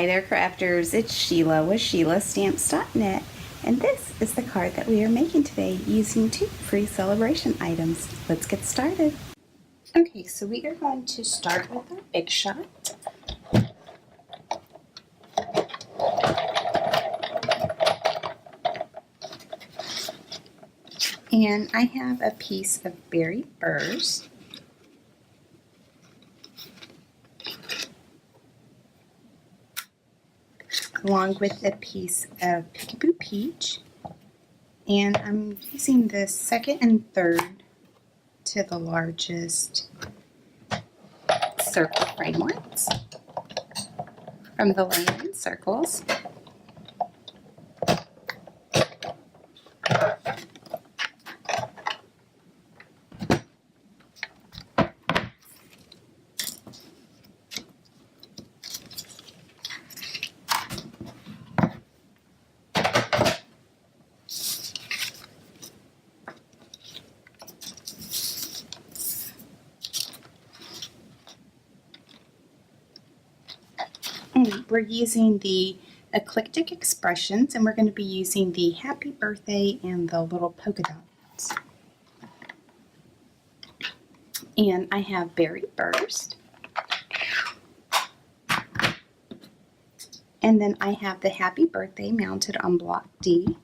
Hi there, crafters. It's Sheila with SheilaStamps.net, and this is the card that we are making today using 2 free celebration items. Let's get started. Okay, so we are going to start with our big shot. And I have a piece of berry burrs. Along with a piece of Peekaboo Peach, and I'm using the second and third to the largest circle framelits from the Land in Circles. And we're using the Eclectic expressions, and we're going to be using the Happy Birthday and the little polka dots. And I have berry burst. And then I have the Happy Birthday mounted on block D.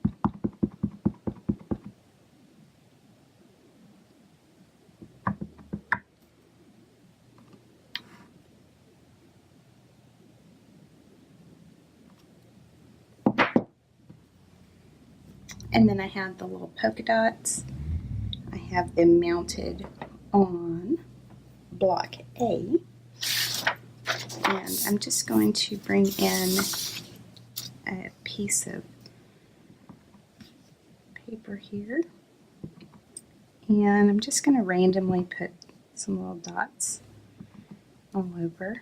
And then I have the little polka dots. I have them mounted on block A. And I'm just going to bring in a piece of paper here. And I'm just going to randomly put some little dots all over.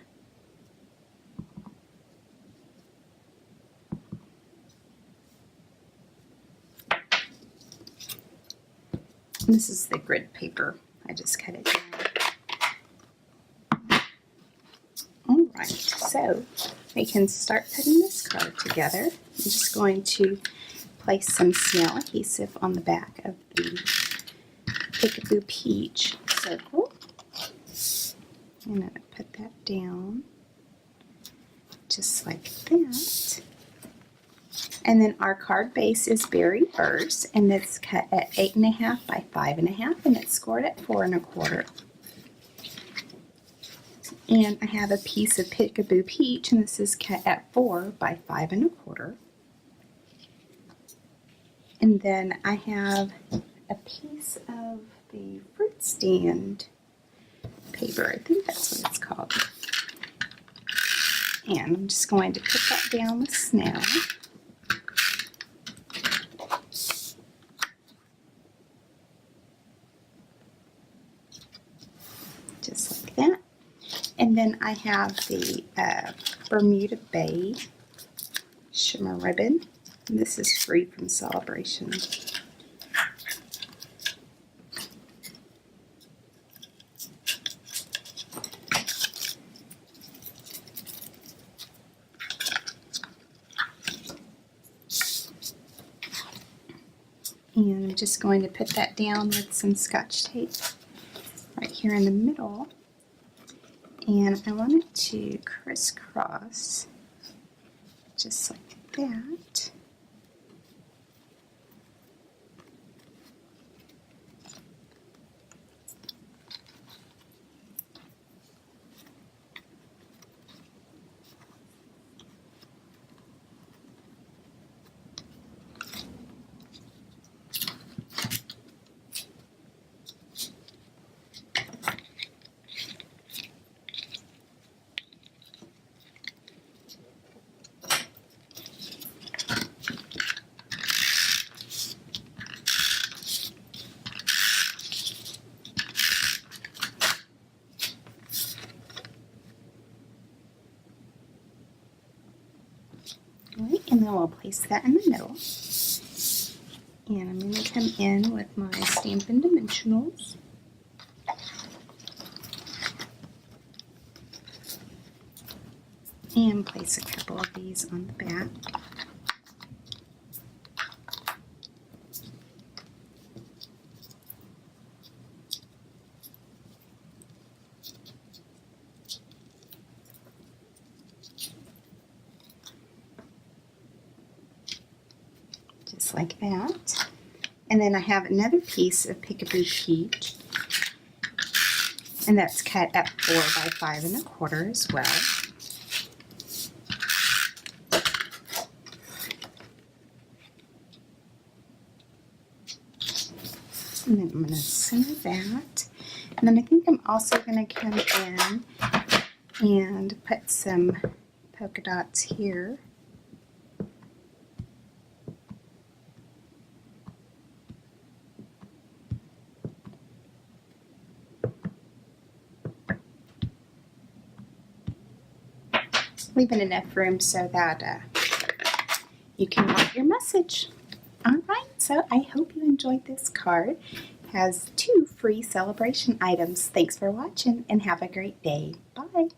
This is the grid paper. I just cut it down. Alright, so we can start putting this card together. I'm just going to place some SNAIL adhesive on the back of the Peekaboo Peach circle. And I'm going to put that down just like that. And then our card base is berry burst, and it's cut at 8.5 by 5.5, and it's scored at 4 1/4. And I have a piece of Peekaboo Peach, and this is cut at 4 by 5 1/4. And then I have a piece of the fruit stand paper. I think that's what it's called. And I'm just going to put that down with SNAIL. Just like that. And then I have the Bermuda Bay shimmer ribbon. And this is free from Celebration. And I'm just going to put that down with some Scotch tape right here in the middle. And I want it to crisscross just like that. Right, and then we'll place that in the middle. And I'm going to come in with my Stampin' Dimensionals. And place a couple of these on the back. Just like that. And then I have another piece of Peekaboo Peach, and that's cut at 4 by 5 1/4 as well. And then I'm going to center that. And then I think I'm also going to come in and put some polka dots here. Leaving enough room so that you can write your message. Alright, so I hope you enjoyed this card. It has 2 free celebration items. Thanks for watching and have a great day. Bye!